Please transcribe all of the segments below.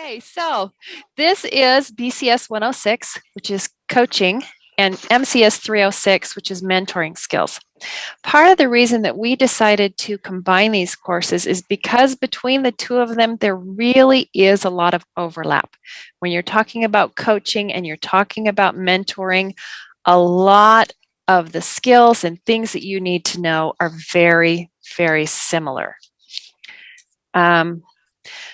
Okay, so this is BCS 106, which is coaching, and MCS 306, which is mentoring skills. Part of the reason that we decided to combine these courses is because between the two of them, there really is a lot of overlap. When you're talking about coaching and you're talking about mentoring, a lot of the skills and things that you need to know are very, very similar.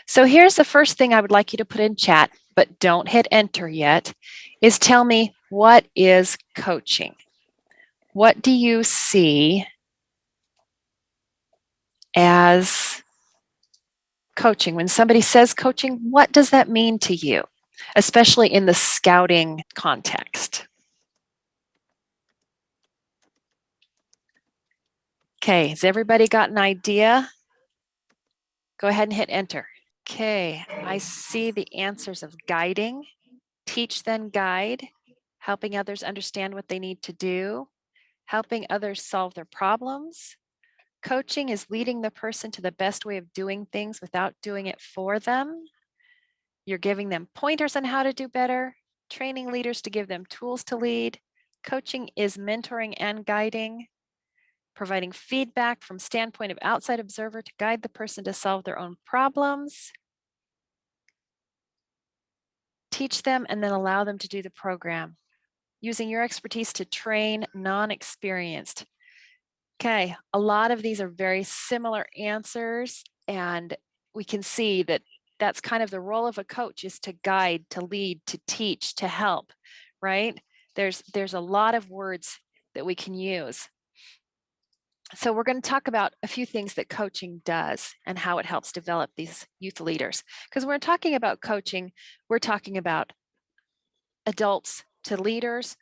So here's the first thing I would like you to put in chat, but don't hit enter yet, is tell me, what is coaching? What do you see as coaching? When somebody says coaching, what does that mean to you, especially in the scouting context? Okay, has everybody got an idea? Go ahead and hit enter. Okay, I see the answers of guiding, teach then guide, helping others understand what they need to do, helping others solve their problems. Coaching is leading the person to the best way of doing things without doing it for them. You're giving them pointers on how to do better, training leaders to give them tools to lead. Coaching is mentoring and guiding, providing feedback from standpoint of outside observer to guide the person to solve their own problems. Teach them and then allow them to do the program. Using your expertise to train non-experienced. Okay, a lot of these are very similar answers, and we can see that that's kind of the role of a coach, is to guide, to lead, to teach, to help, right? There's a lot of words that we can use. So we're going to talk about a few things that coaching does and how it helps develop these youth leaders. Because when we're talking about coaching, we're talking about adults to leaders,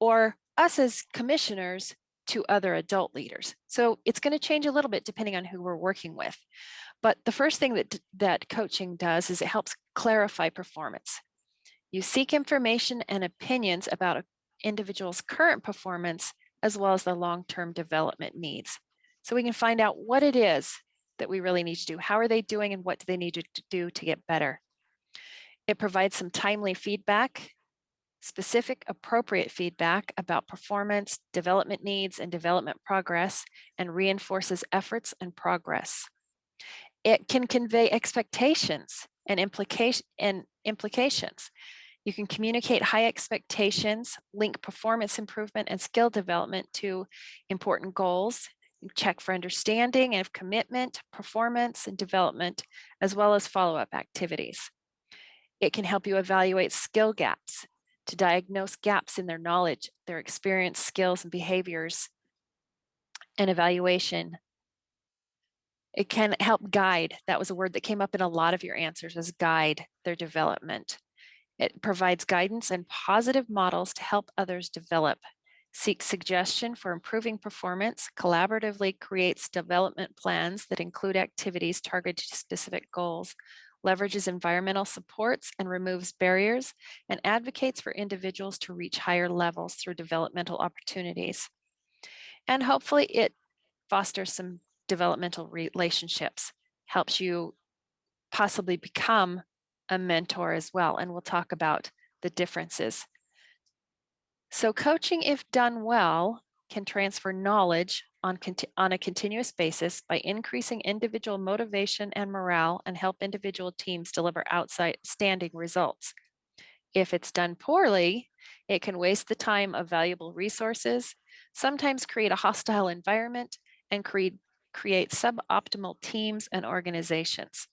or us as commissioners to other adult leaders. So it's going to change a little bit depending on who we're working with. But the first thing that coaching does is it helps clarify performance. You seek information and opinions about an individual's current performance as well as the long-term development needs. So we can find out what it is that we really need to do. How are they doing and what do they need to do to get better? It provides some timely feedback, specific, appropriate feedback about performance, development needs, and development progress, and reinforces efforts and progress. It can convey expectations and implications. You can communicate high expectations, link performance improvement and skill development to important goals, check for understanding and commitment, performance, and development, as well as follow-up activities. It can help you evaluate skill gaps, to diagnose gaps in their knowledge, their experience, skills, and behaviors, and evaluation. It can help guide. That was a word that came up in a lot of your answers, as guide their development. It provides guidance and positive models to help others develop. Seeks suggestion for improving performance, collaboratively creates development plans that include activities targeted to specific goals, leverages environmental supports and removes barriers, and advocates for individuals to reach higher levels through developmental opportunities. And hopefully it fosters some developmental relationships, helps you possibly become a mentor as well. And we'll talk about the differences. So coaching, if done well, can transfer knowledge on a continuous basis by increasing individual motivation and morale and help individual teams deliver outstanding results. If it's done poorly, it can waste the time of valuable resources, sometimes create a hostile environment, and create suboptimal teams and organizations.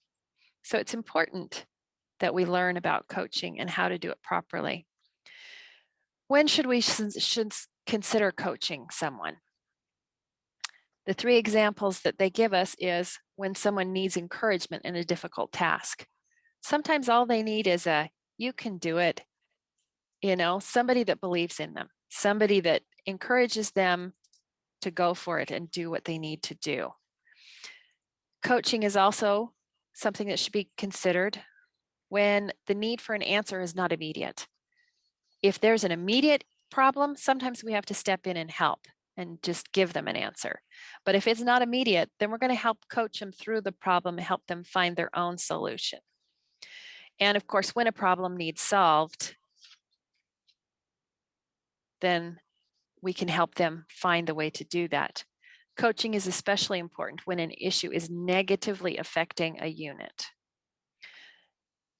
So it's important that we learn about coaching and how to do it properly. When should we consider coaching someone? The three examples that they give us is when someone needs encouragement in a difficult task. Sometimes all they need is a, you can do it, somebody that believes in them, somebody that encourages them to go for it and do what they need to do. Coaching is also something that should be considered when the need for an answer is not immediate. If there's an immediate problem, sometimes we have to step in and help and just give them an answer. But if it's not immediate, then we're going to help coach them through the problem and help them find their own solution. And of course, when a problem needs solved, then we can help them find the way to do that. Coaching is especially important when an issue is negatively affecting a unit.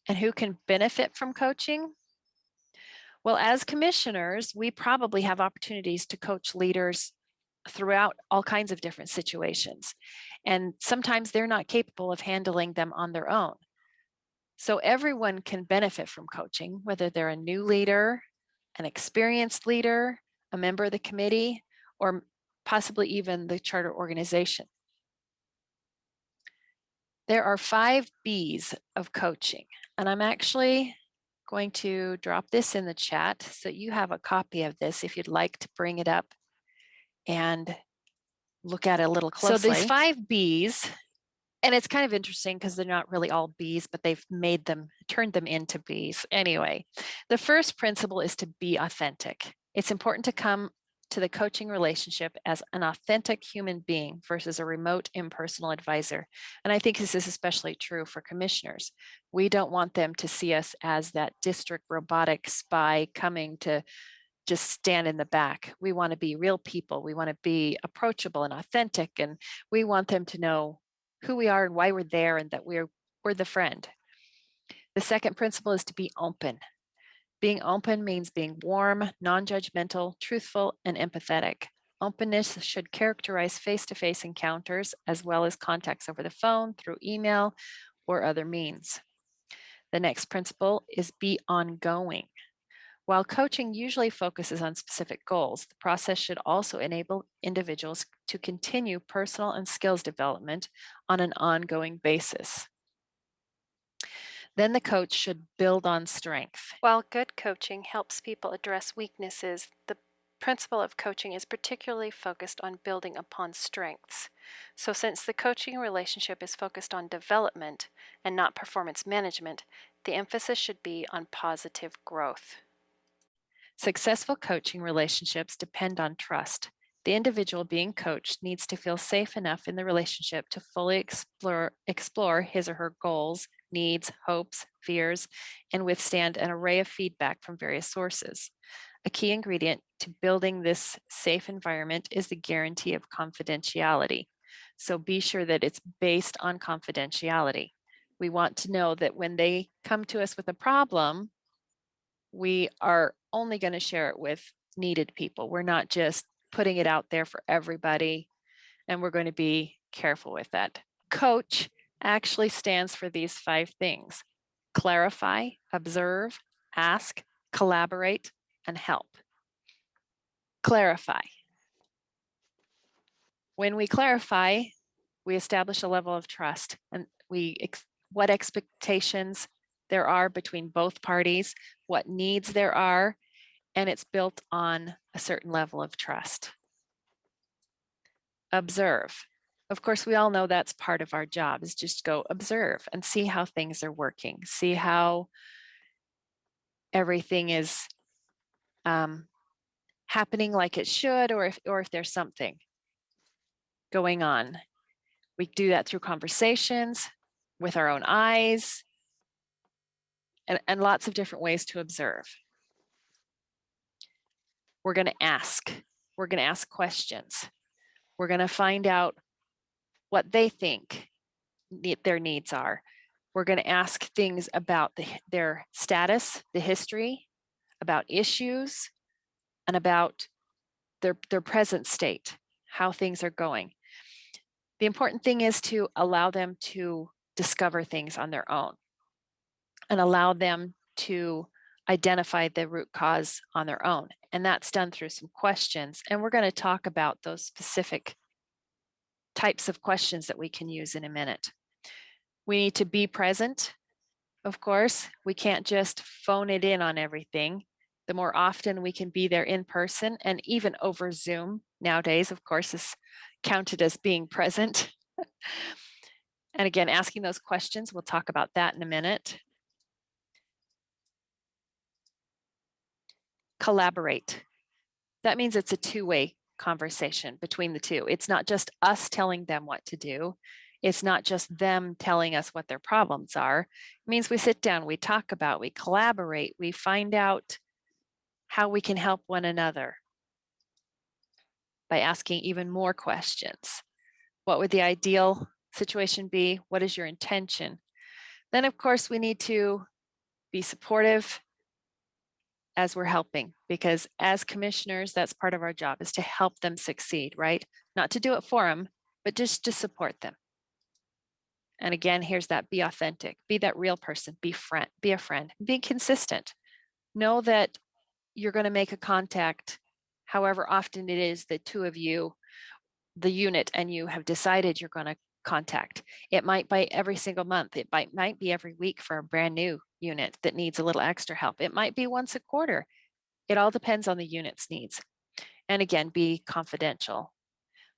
And who can benefit from coaching? Well, as commissioners, we probably have opportunities to coach leaders throughout all kinds of different situations. And sometimes they're not capable of handling them on their own. So everyone can benefit from coaching, whether they're a new leader, an experienced leader, a member of the committee, or possibly even the charter organization. There are 5 B's of coaching, and I'm actually going to drop this in the chat so you have a copy of this if you'd like to bring it up and look at it a little closely. So these 5 B's, and it's kind of interesting because they're not really all B's, but they've turned them into B's. Anyway, the first principle is to be authentic. It's important to come to the coaching relationship as an authentic human being versus a remote impersonal advisor. And I think this is especially true for commissioners. We don't want them to see us as that district robotic spy coming to just stand in the back. We want to be real people. We want to be approachable and authentic, and we want them to know who we are and why we're there and that we're the friend. The second principle is to be open. Being open means being warm, non-judgmental, truthful, and empathetic. Openness should characterize face-to-face encounters as well as contacts over the phone, through email, or other means. The next principle is be ongoing. While coaching usually focuses on specific goals, the process should also enable individuals to continue personal and skills development on an ongoing basis. Then the coach should build on strength. While good coaching helps people address weaknesses, the principle of coaching is particularly focused on building upon strengths. So since the coaching relationship is focused on development and not performance management, the emphasis should be on positive growth. Successful coaching relationships depend on trust. The individual being coached needs to feel safe enough in the relationship to fully explore his or her goals, needs, hopes, fears, and withstand an array of feedback from various sources. A key ingredient to building this safe environment is the guarantee of confidentiality. So be sure that it's based on confidentiality. We want to know that when they come to us with a problem, we are only going to share it with needed people. We're not just putting it out there for everybody, and we're going to be careful with that. Coach actually stands for these 5 things: clarify, observe, ask, collaborate, and help. Clarify. When we clarify, we establish a level of trust, and what expectations there are between both parties, what needs there are, and it's built on a certain level of trust. Observe. Of course, we all know that's part of our job, is just go observe and see how things are working, see how everything is happening like it should, or if there's something going on. We do that through conversations, with our own eyes, and lots of different ways to observe. We're going to ask. We're going to ask questions. We're going to find out what they think their needs are. We're going to ask things about their status, the history, about issues, and about their present state, how things are going. The important thing is to allow them to discover things on their own and allow them to identify the root cause on their own. And that's done through some questions. And we're going to talk about those specific types of questions that we can use in a minute. We need to be present, of course. We can't just phone it in on everything. The more often we can be there in person, and even over Zoom nowadays, of course, is counted as being present. And again, asking those questions, we'll talk about that in a minute. Collaborate. That means it's a two-way conversation between the two. It's not just us telling them what to do. It's not just them telling us what their problems are. It means we sit down, we talk about, we collaborate, we find out how we can help one another by asking even more questions. What would the ideal situation be? What is your intention? Then, of course, we need to be supportive as we're helping, because as commissioners, that's part of our job, is to help them succeed, right? Not to do it for them, but just to support them. And again, here's that: be authentic, be that real person, be a friend, be consistent. Know that you're going to make a contact however often it is the two of you, the unit and you, have decided you're going to contact. It might be every single month. It might be every week for a brand new unit that needs a little extra help. It might be once a quarter. It all depends on the unit's needs. And again, be confidential.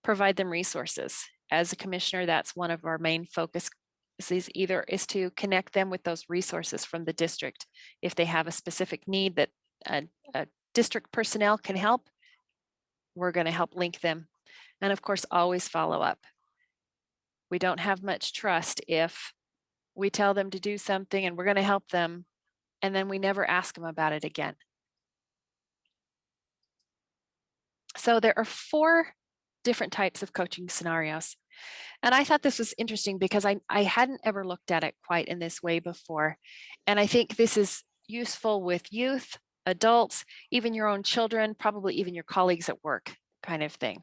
Provide them resources. As a commissioner, that's one of our main focuses, is to connect them with those resources from the district. If they have a specific need that a district personnel can help, we're going to help link them. And of course, always follow up. We don't have much trust if we tell them to do something and we're going to help them, and then we never ask them about it again. So there are 4 different types of coaching scenarios. And I thought this was interesting because I hadn't ever looked at it quite in this way before. And I think this is useful with youth, adults, even your own children, probably even your colleagues at work, kind of thing.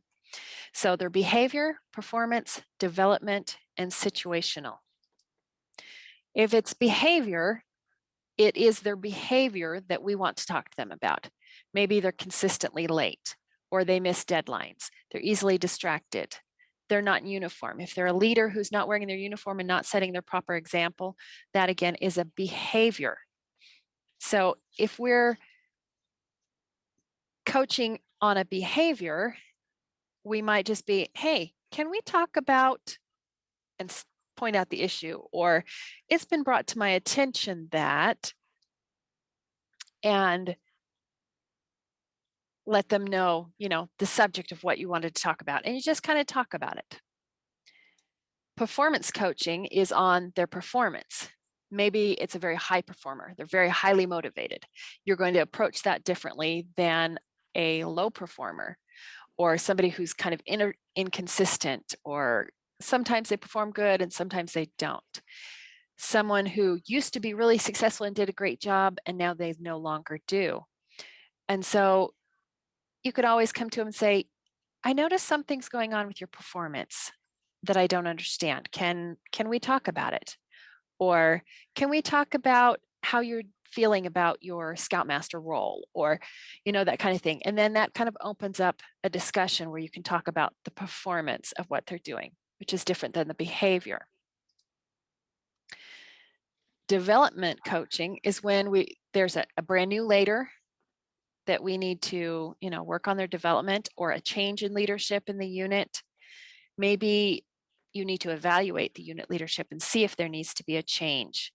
So their behavior, performance, development, and situational. If it's behavior, it is their behavior that we want to talk to them about. Maybe they're consistently late, or they miss deadlines. They're easily distracted. They're not in uniform. If they're a leader who's not wearing their uniform and not setting their proper example, that again is a behavior. So if we're coaching on a behavior, we might just be, hey, can we talk about, and point out the issue, or it's been brought to my attention that, and let them know, the subject of what you wanted to talk about, and you just kind of talk about it. Performance coaching is on their performance. Maybe it's a very high performer. They're very highly motivated. You're going to approach that differently than a low performer, or somebody who's kind of inconsistent, or sometimes they perform good and sometimes they don't. Someone who used to be really successful and did a great job, and now they no longer do. And so you could always come to them and say, I noticed something's going on with your performance that I don't understand. Can we talk about it? Or can we talk about how you're feeling about your Scoutmaster role, or, that kind of thing. And then that kind of opens up a discussion where you can talk about the performance of what they're doing, which is different than the behavior. Development coaching is when there's a brand new leader that we need to, work on their development, or a change in leadership in the unit. Maybe you need to evaluate the unit leadership and see if there needs to be a change.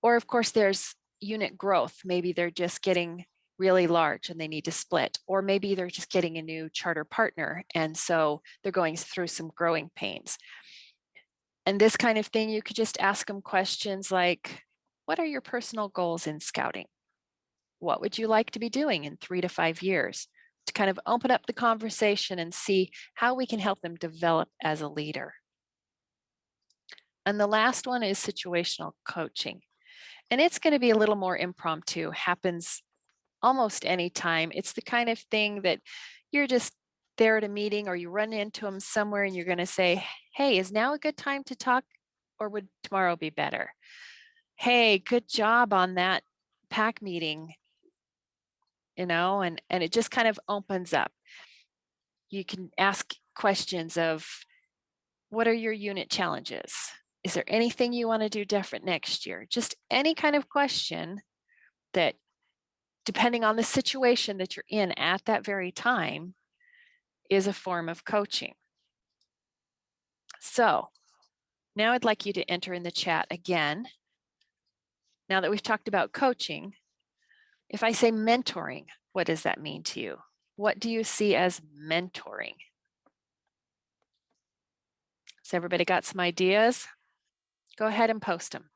Or of course, there's unit growth. Maybe they're just getting really large and they need to split, or maybe they're just getting a new charter partner, and so they're going through some growing pains. And this kind of thing, you could just ask them questions like, what are your personal goals in scouting? What would you like to be doing in 3 to 5 years? To kind of open up the conversation and see how we can help them develop as a leader. And the last one is situational coaching. And it's going to be a little more impromptu, happens almost any time. It's the kind of thing that you're just there at a meeting, or you run into them somewhere and you're going to say, hey, is now a good time to talk, or would tomorrow be better? Hey, good job on that PAC meeting. And it just kind of opens up. You can ask questions of, what are your unit challenges? Is there anything you want to do different next year? Just any kind of question that, depending on the situation that you're in at that very time, is a form of coaching. So now I'd like you to enter in the chat again. Now that we've talked about coaching, if I say mentoring, what does that mean to you? What do you see as mentoring? So everybody got some ideas? Go ahead and post them.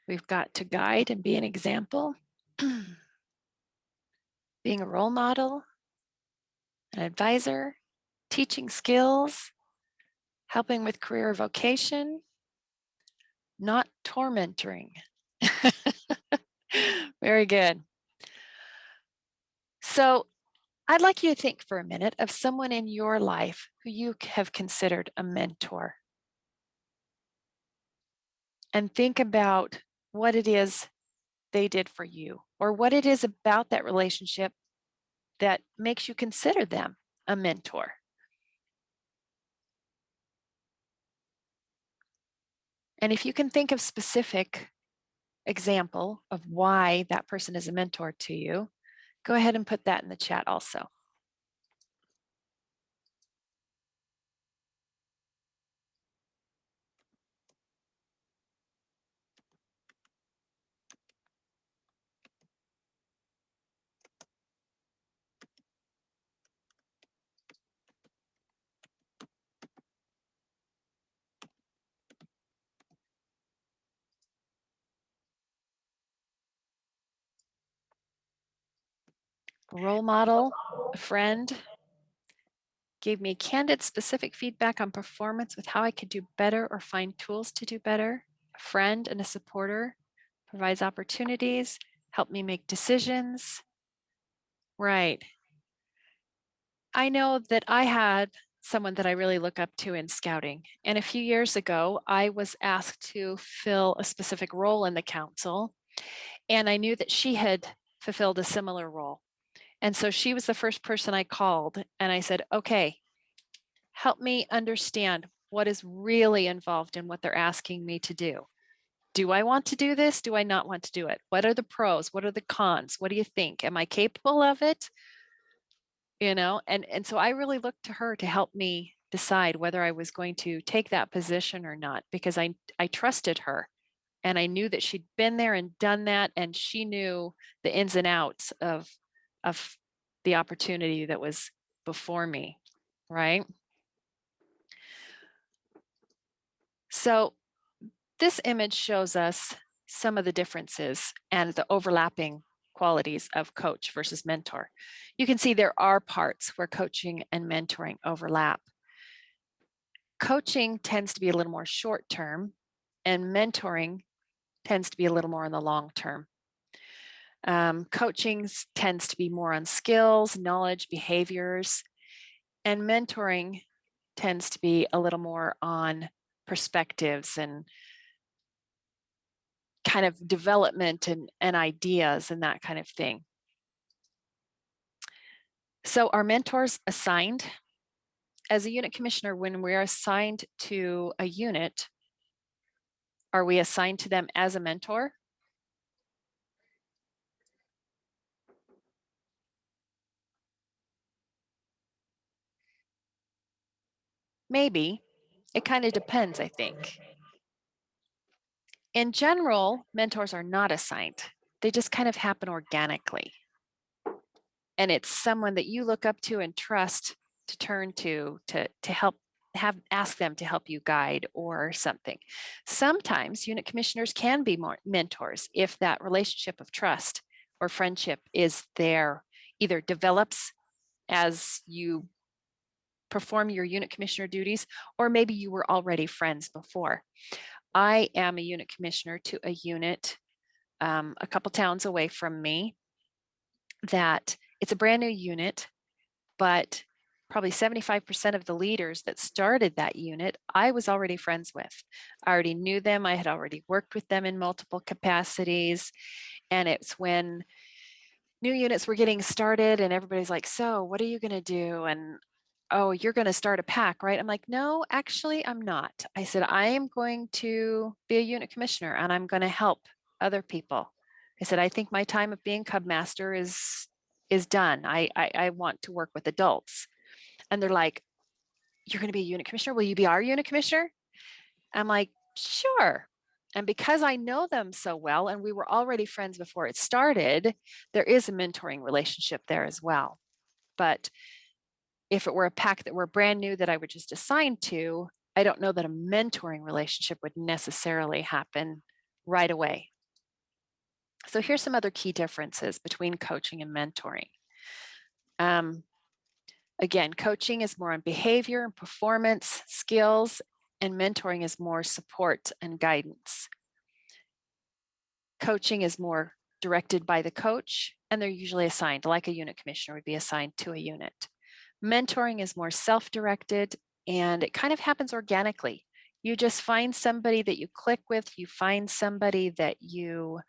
We've got to guide and be an example, being a role model, an advisor, teaching skills, helping with career or vocation, not tormenting. Very good. So I'd like you to think for a minute of someone in your life who you have considered a mentor. And think about what it is they did for you, or what it is about that relationship that makes you consider them a mentor. And if you can think of specific example of why that person is a mentor to you, go ahead and put that in the chat also. A role model, a friend, gave me candid, specific feedback on performance with how I could do better or find tools to do better. A friend and a supporter, provides opportunities, help me make decisions. Right. I know that I had someone that I really look up to in scouting. And a few years ago, I was asked to fill a specific role in the council. And I knew that she had fulfilled a similar role. And so she was the first person I called and I said, okay, help me understand what is really involved in what they're asking me to do. Do I want to do this? Do I not want to do it? What are the pros? What are the cons? What do you think? Am I capable of it? You know, and so I really looked to her to help me decide whether I was going to take that position or not, because I trusted her and I knew that she'd been there and done that, and she knew the ins and outs of the opportunity that was before me, right? So this image shows us some of the differences and the overlapping qualities of coach versus mentor. You can see there are parts where coaching and mentoring overlap. Coaching tends to be a little more short term, and mentoring tends to be a little more in the long term. Coaching tends to be more on skills, knowledge, behaviors, and mentoring tends to be a little more on perspectives and kind of development and ideas and that kind of thing. So are mentors assigned? As a unit commissioner, when we're assigned to a unit, are we assigned to them as a mentor? Maybe. It kind of depends, I think. In general, mentors are not assigned. They just kind of happen organically. And it's someone that you look up to and trust to turn to help ask them to help you guide or something. Sometimes unit commissioners can be more mentors if that relationship of trust or friendship is there, either develops as you perform your unit commissioner duties, or maybe you were already friends before. I am a unit commissioner to a unit a couple towns away from me that it's a brand new unit, but probably 75% of the leaders that started that unit, I was already friends with. I already knew them. I had already worked with them in multiple capacities. And it's when new units were getting started and everybody's like, so what are you going to do? And oh, you're going to start a pack, right? I'm like, no, actually, I'm not. I said, I am going to be a unit commissioner and I'm going to help other people. I said, I think my time of being Cub Master is done. I want to work with adults. And they're like, you're going to be a unit commissioner. Will you be our unit commissioner? I'm like, sure. And because I know them so well, and we were already friends before it started, there is a mentoring relationship there as well. But if it were a pack that were brand new that I were just assigned to, I don't know that a mentoring relationship would necessarily happen right away. So here's some other key differences between coaching and mentoring. Again, coaching is more on behavior and performance, skills, and mentoring is more support and guidance. Coaching is more directed by the coach, and they're usually assigned, like a unit commissioner would be assigned to a unit. Mentoring is more self-directed, and it kind of happens organically. You just find somebody that you click with, you find somebody that you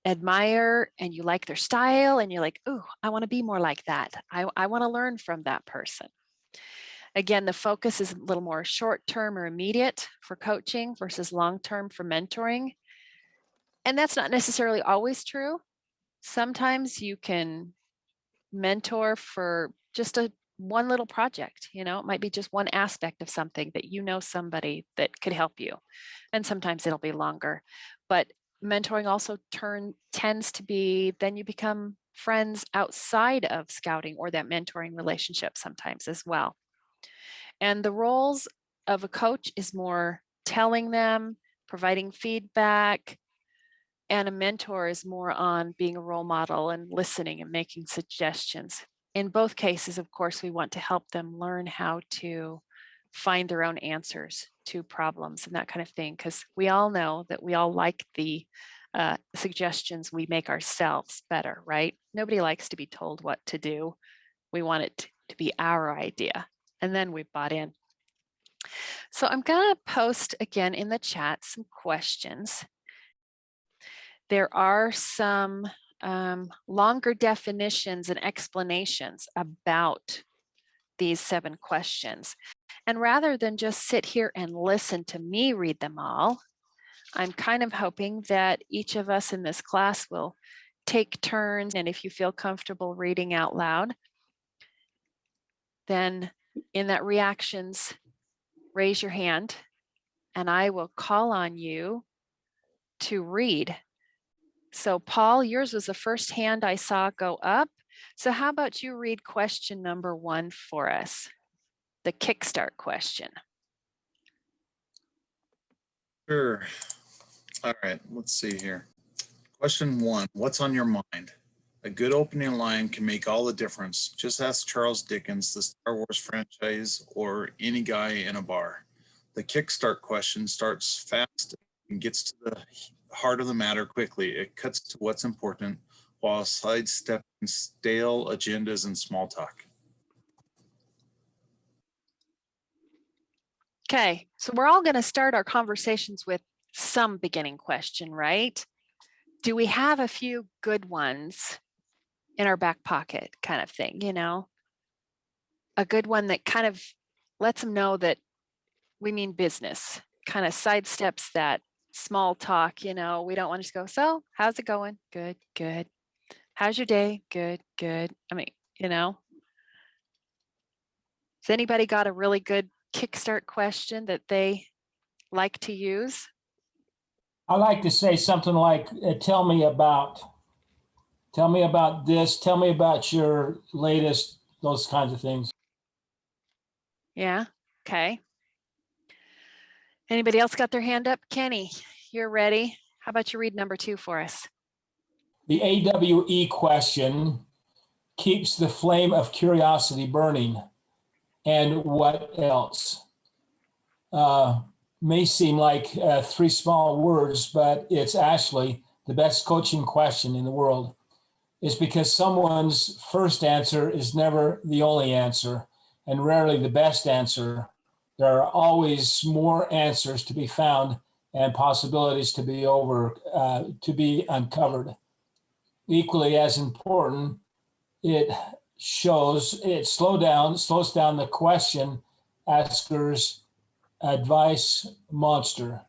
admire and you like their style, and you're like, oh, I want to be more like that. I want to learn from that person. Again, the focus is a little more short-term or immediate for coaching versus long-term for mentoring. And that's not necessarily always true. Sometimes you can mentor for just one little project, it might be just one aspect of something that somebody that could help you. And sometimes it'll be longer. But mentoring also tends to be, then you become friends outside of scouting or that mentoring relationship sometimes as well. And the roles of a coach is more telling them, providing feedback, and a mentor is more on being a role model and listening and making suggestions. In both cases, of course, we want to help them learn how to find their own answers to problems and that kind of thing, because we all know that we all like the suggestions we make ourselves better, right? Nobody likes to be told what to do. We want it to be our idea, and then we bought in. So I'm going to post again in the chat some questions. There are some longer definitions and explanations about these 7 questions. And rather than just sit here and listen to me read them all, I'm kind of hoping that each of us in this class will take turns. And if you feel comfortable reading out loud, then in that reactions, raise your hand and I will call on you to read. So Paul, yours was the first hand I saw go up. So how about you read question number 1 for us, the kickstart question. Sure. All right, let's see here. Question 1, what's on your mind? A good opening line can make all the difference. Just ask Charles Dickens, the Star Wars franchise, or any guy in a bar. The kickstart question starts fast and gets to the heart of the matter quickly. It cuts to what's important while sidestepping stale agendas and small talk. Okay, so we're all going to start our conversations with some beginning question, right? Do we have a few good ones in our back pocket kind of thing, A good one that kind of lets them know that we mean business, kind of sidesteps that small talk, we don't want to just go, so how's it going? Good, good. How's your day? Good, good. I mean, has anybody got a really good kickstart question that they like to use? I like to say something like, tell me about this, tell me about your latest, those kinds of things. Yeah, okay. Anybody else got their hand up? Kenny, you're ready. How about you read number 2 for us? The AWE question keeps the flame of curiosity burning. And what else? May seem like 3 small words, but it's actually the best coaching question in the world. It's because someone's first answer is never the only answer and rarely the best answer. There are always more answers to be found and possibilities to be uncovered. Equally as important, it slows down the question asker's advice monster.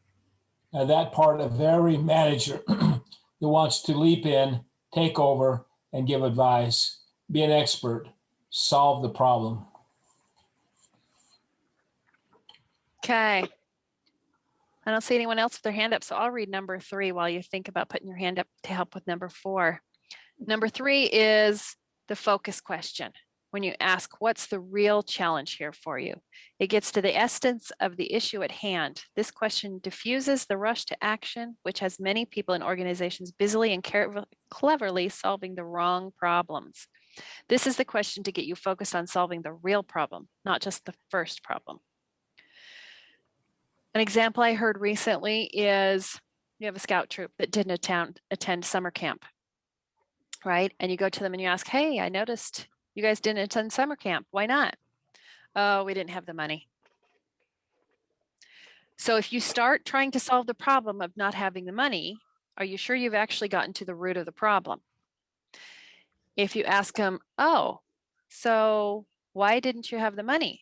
That part of every manager that wants to leap in, take over, and give advice, be an expert, solve the problem. Okay. I don't see anyone else with their hand up, so I'll read number 3 while you think about putting your hand up to help with number 4. Number 3 is the focus question. When you ask, what's the real challenge here for you? It gets to the essence of the issue at hand. This question diffuses the rush to action, which has many people in organizations busily and cleverly solving the wrong problems. This is the question to get you focused on solving the real problem, not just the first problem. An example I heard recently is you have a scout troop that didn't attend summer camp, right? And you go to them and you ask, hey, I noticed you guys didn't attend summer camp. Why not? Oh, we didn't have the money. So if you start trying to solve the problem of not having the money, are you sure you've actually gotten to the root of the problem? If you ask them, oh, so why didn't you have the money?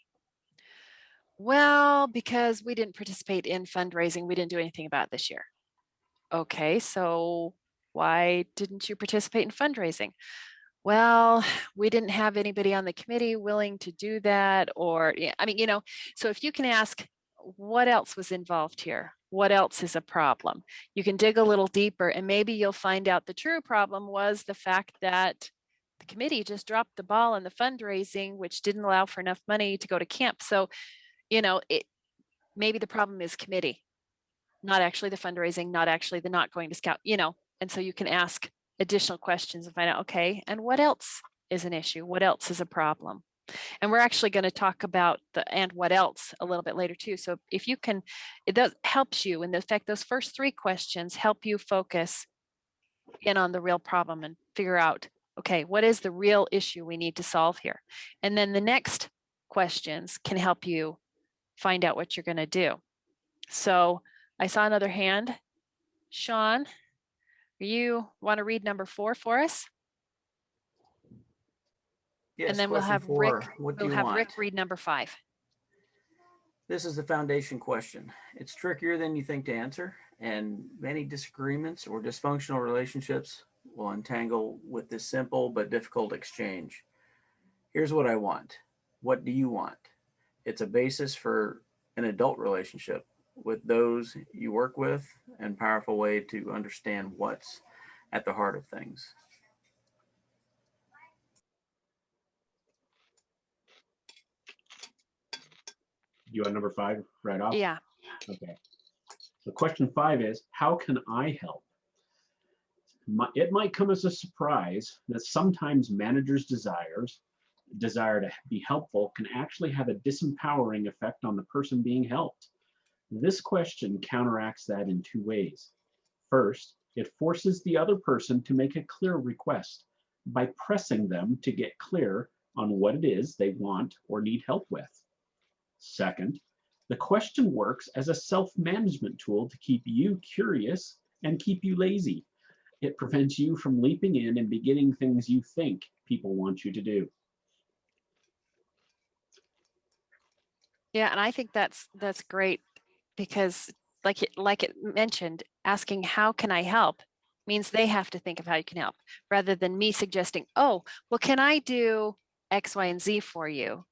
Well, because we didn't participate in fundraising. We didn't do anything about it this year. Okay, so why didn't you participate in fundraising? Well, we didn't have anybody on the committee willing to do that, or, I mean, so if you can ask, what else was involved here? What else is a problem? You can dig a little deeper and maybe you'll find out the true problem was the fact that the committee just dropped the ball on the fundraising, which didn't allow for enough money to go to camp. So, maybe the problem is committee, not actually the fundraising, not actually the not going to scout, and so you can ask additional questions and find out, okay, and what else is an issue? What else is a problem? And we're actually going to talk about the and what else a little bit later too. So if you can, it does helps you. And in fact, those first 3 questions help you focus in on the real problem and figure out, okay, what is the real issue we need to solve here? And then the next questions can help you find out what you're going to do. So I saw another hand. Sean, you want to read number 4 for us? Yes, And then we'll have Rick. What do We'll you have want? Rick read number 5. This is the foundation question. It's trickier than you think to answer, and many disagreements or dysfunctional relationships will untangle with this simple but difficult exchange. Here's what I want. What do you want? It's a basis for an adult relationship with those you work with and powerful way to understand what's at the heart of things. You on number 5 right off? Yeah. Okay. So question 5 is, how can I help? It might come as a surprise that sometimes managers' desire to be helpful can actually have a disempowering effect on the person being helped. This question counteracts that in 2 ways. First, it forces the other person to make a clear request by pressing them to get clear on what it is they want or need help with. Second, the question works as a self-management tool to keep you curious and keep you lazy. It prevents you from leaping in and beginning things you think people want you to do. Yeah, and I think that's great because like it mentioned, asking how can I help means they have to think of how you can help rather than me suggesting, oh, well, can I do X, Y, and Z for you?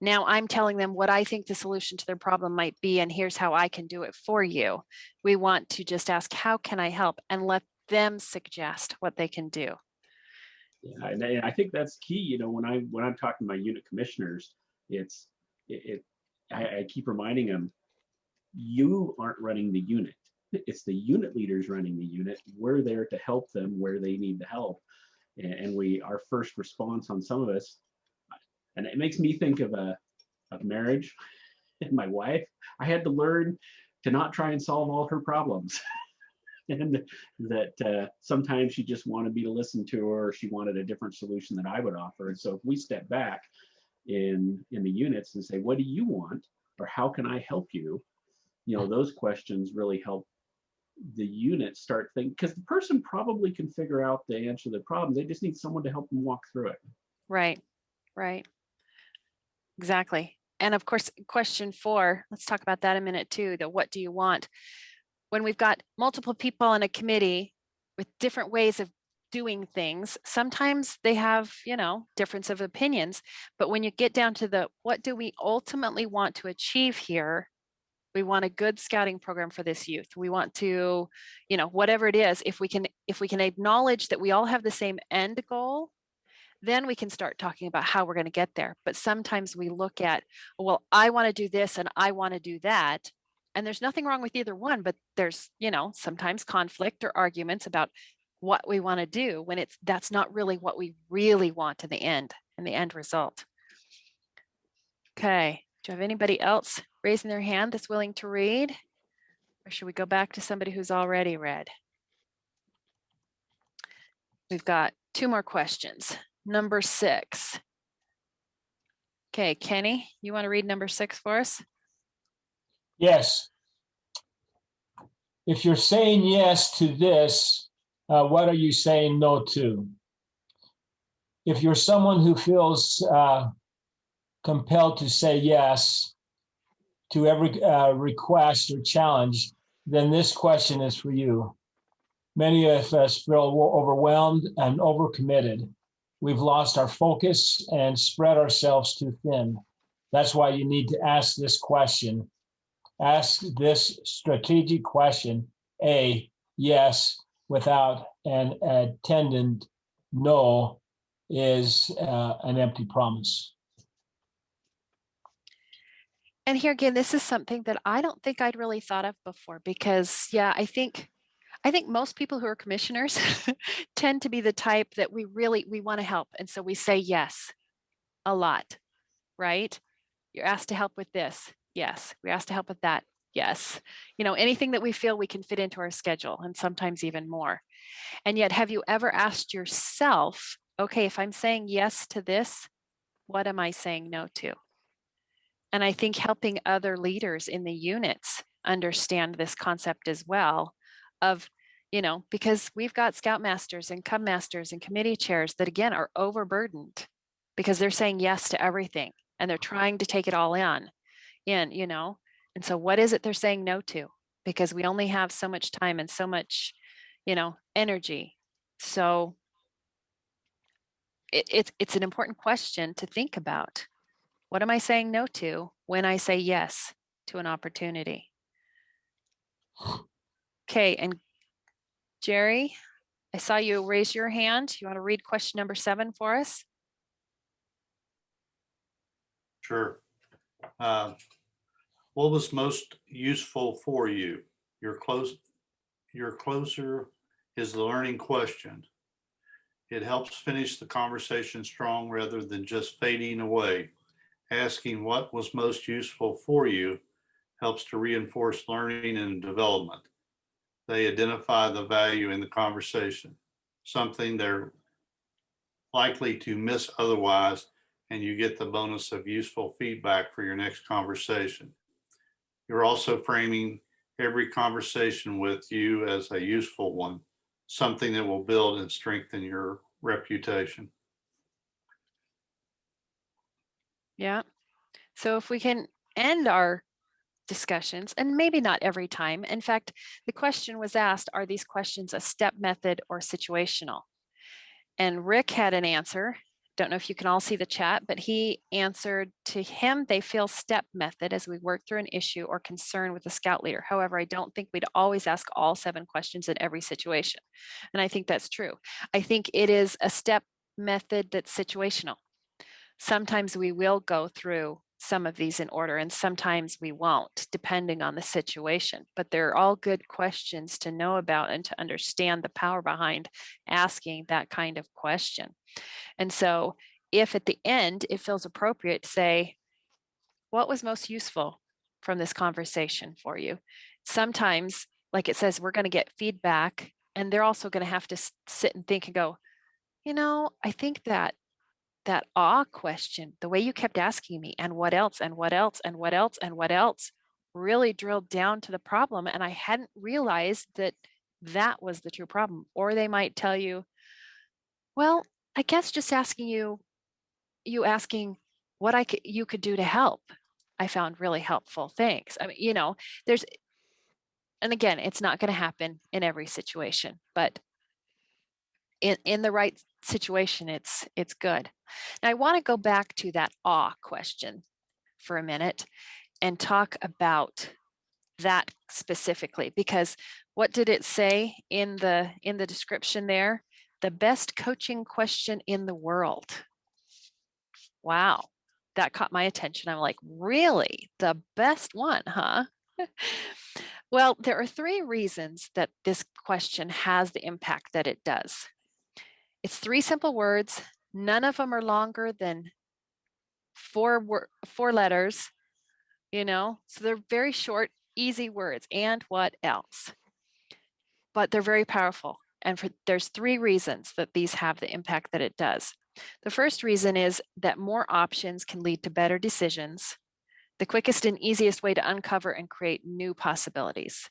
Now I'm telling them what I think the solution to their problem might be, and here's how I can do it for you. We want to just ask, how can I help? And let them suggest what they can do. Yeah, and I think that's key. When I'm talking to my unit commissioners, I keep reminding them, you aren't running the unit. It's the unit leaders running the unit. We're there to help them where they need the help. And our first response on some of us, and it makes me think of marriage and my wife. I had to learn to not try and solve all her problems. And that sometimes she just wanted me to listen to her, or she wanted a different solution that I would offer. And so if we step back in the units and say, what do you want? Or how can I help you? Those questions really help the unit start thinking, because the person probably can figure out the answer to their problem. They just need someone to help them walk through it. Right. Exactly. And of course, question 4, let's talk about that a minute too, the what do you want? When we've got multiple people on a committee with different ways of doing things, sometimes they have, difference of opinions. But when you get down to the what do we ultimately want to achieve here, We want a good scouting program for this youth. We want to, you know, whatever it is, if we can acknowledge that we all have the same end goal, then we can start talking about how we're going to get there. But sometimes we look at, well, I want to do this and I want to do that. And there's nothing wrong with either one, but there's, you know, sometimes conflict or arguments about what we want to do when that's not really what we really want in the end result. Okay. Do you have anybody else raising their hand that's willing to read? Or should we go back to somebody who's already read? We've got 2 more questions. Number 6. Okay, Kenny, you want to read number 6 for us? Yes. If you're saying yes to this, what are you saying no to? If you're someone who feels compelled to say yes to every request or challenge, then this question is for you. Many of us feel overwhelmed and overcommitted. We've lost our focus and spread ourselves too thin. That's why you need to ask this question. Ask this strategic question. A, yes, without an attendant no is an empty promise. And here again, this is something that I don't think I'd really thought of before because, yeah, I think most people who are commissioners tend to be the type that we want to help. And so we say yes a lot, right? You're asked to help with this. Yes. We're asked to help with that. Yes. You know, anything that we feel we can fit into our schedule and sometimes even more. And yet, have you ever asked yourself, okay, if I'm saying yes to this, what am I saying no to? And I think helping other leaders in the units understand this concept as well of, you know, because we've got scoutmasters and cub masters and committee chairs that again are overburdened because they're saying yes to everything and they're trying to take it all in, you know. And so what is it they're saying no to? Because we only have so much time and so much, you know, energy. So it's an important question to think about. What am I saying no to when I say yes to an opportunity? Okay, and Jerry, I saw you raise your hand. You want to read question number 7 for us? Sure. What was most useful for you? Your closer is the learning question. It helps finish the conversation strong rather than just fading away. Asking what was most useful for you helps to reinforce learning and development. They identify the value in the conversation, something they're likely to miss otherwise, and you get the bonus of useful feedback for your next conversation. You're also framing every conversation with you as a useful one, something that will build and strengthen your reputation. Yeah. So if we can end our discussions, and maybe not every time. In fact, the question was asked, are these questions a step method or situational? And Rick had an answer. Don't know if you can all see the chat, but he answered, to him, they feel step method as we work through an issue or concern with the scout leader. However, I don't think we'd always ask all 7 questions in every situation. And I think that's true. I think it is a step method that's situational. Sometimes we will go through some of these in order and sometimes we won't, depending on the situation. But they're all good questions to know about and to understand the power behind asking that kind of question. And so if at the end it feels appropriate to say, what was most useful from this conversation for you? Sometimes, like it says, we're going to get feedback and they're also going to have to sit and think and go, you know, I think that question, the way you kept asking me, and what else, and what else, and what else, and what else, really drilled down to the problem. And I hadn't realized that that was the true problem. Or they might tell you, well, I guess just asking you asking what you could do to help, I found really helpful. Thanks. I mean, you know, and again, it's not going to happen in every situation, but in the right situation, it's good. Now I want to go back to that question for a minute and talk about that specifically, because what did it say in the description there? The best coaching question in the world. Wow, that caught my attention. I'm like, really? The best one, huh? Well, there are 3 reasons that this question has the impact that it does. It's 3 simple words. None of them are longer than 4 letters, so they're very short, easy words. And what else? But they're very powerful. And there's 3 reasons that these have the impact that it does. The first reason is that more options can lead to better decisions, the quickest and easiest way to uncover and create new possibilities.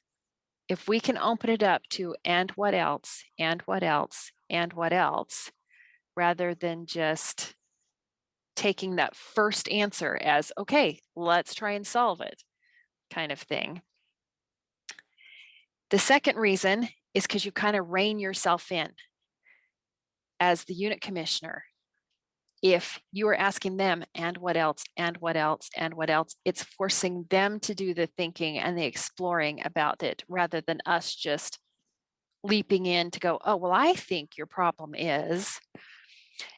If we can open it up to and what else, and what else, and what else, rather than just taking that first answer as, okay, let's try and solve it kind of thing. The second reason is because you kind of rein yourself in as the unit commissioner. If you are asking them, and what else, and what else, and what else, it's forcing them to do the thinking and the exploring about it rather than us just leaping in to go, oh, well, I think your problem is.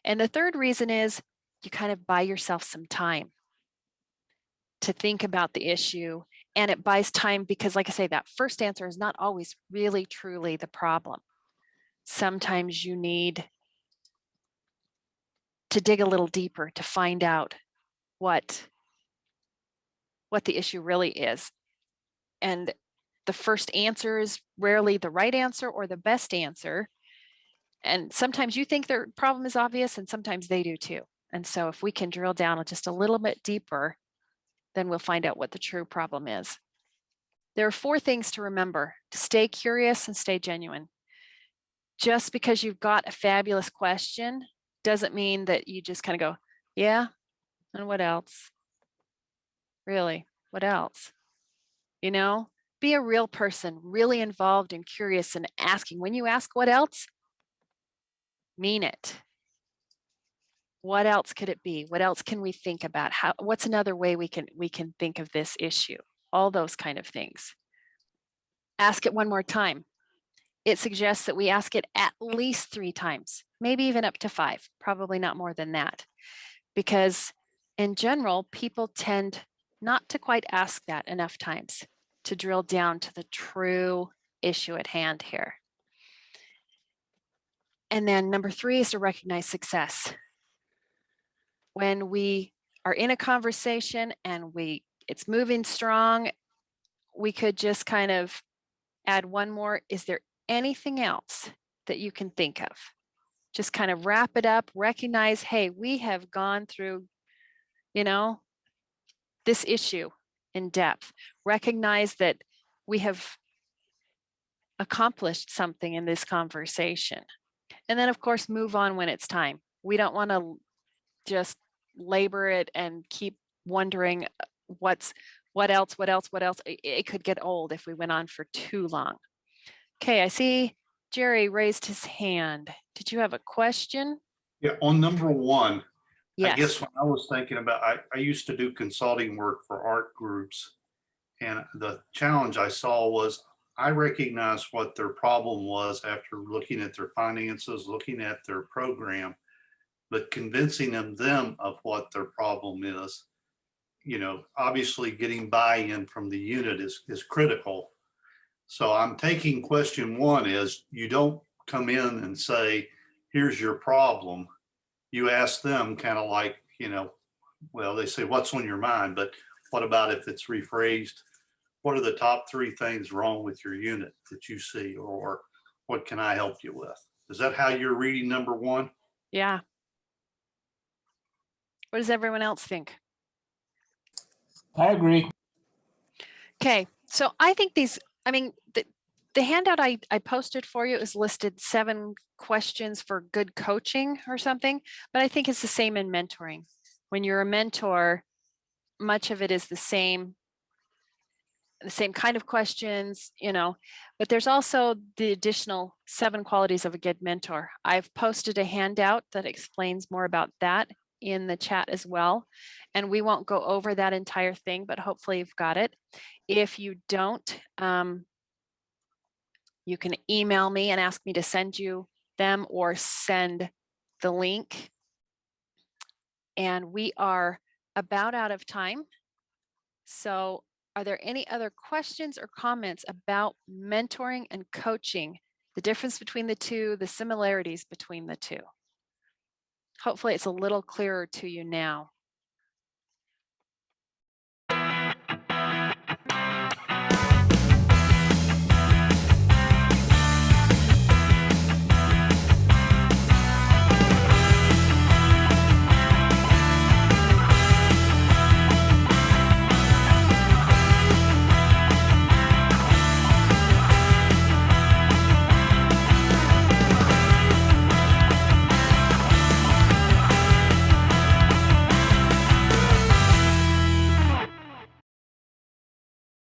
And the third reason is you kind of buy yourself some time to think about the issue. And it buys time because, like I say, that first answer is not always really, truly the problem. Sometimes you need to dig a little deeper to find out what the issue really is. And the first answer is rarely the right answer or the best answer. And sometimes you think their problem is obvious, and sometimes they do too. And so if we can drill down just a little bit deeper, then we'll find out what the true problem is. There are 4 things to remember: to stay curious and stay genuine. Just because you've got a fabulous question doesn't mean that you just kind of go, yeah, and what else? Really, what else? Be a real person, really involved and curious and asking. When you ask what else, mean it. What else could it be? What else can we think about? What's another way we can think of this issue? All those kind of things. Ask it one more time. It suggests that we ask it at least 3 times, maybe even up to 5, probably not more than that. Because in general, people tend not to quite ask that enough times to drill down to the true issue at hand here. And then number 3 is to recognize success. When we are in a conversation and it's moving strong, we could just kind of add one more. Is there anything else that you can think of? Just kind of wrap it up, recognize, hey, we have gone through, this issue in depth. Recognize that we have accomplished something in this conversation. And then, of course, move on when it's time. We don't want to just labor it and keep wondering what else. It could get old if we went on for too long. Okay, I see Jerry raised his hand. Did you have a question? Yeah, on number 1, Yes. I guess when I was thinking about, I used to do consulting work for art groups. And the challenge I saw was I recognized what their problem was after looking at their finances, looking at their program, but convincing them of what their problem is. Obviously getting buy-in from the unit is critical. So I'm taking question 1 is you don't come in and say, here's your problem. You ask them kind of like, well, they say, what's on your mind? But what about if it's rephrased? What are the top 3 things wrong with your unit that you see, or what can I help you with? Is that how you're reading number 1? Yeah. What does everyone else think? I agree. Okay, so I think the handout I posted for you is listed 7 questions for good coaching or something, but I think it's the same in mentoring. When you're a mentor, much of it is the same kind of questions, but there's also the additional 7 qualities of a good mentor. I've posted a handout that explains more about that in the chat as well. And we won't go over that entire thing, but hopefully you've got it. If you don't, you can email me and ask me to send you them or send the link. And we are about out of time. So are there any other questions or comments about mentoring and coaching, the difference between the two, the similarities between the two? Hopefully it's a little clearer to you now.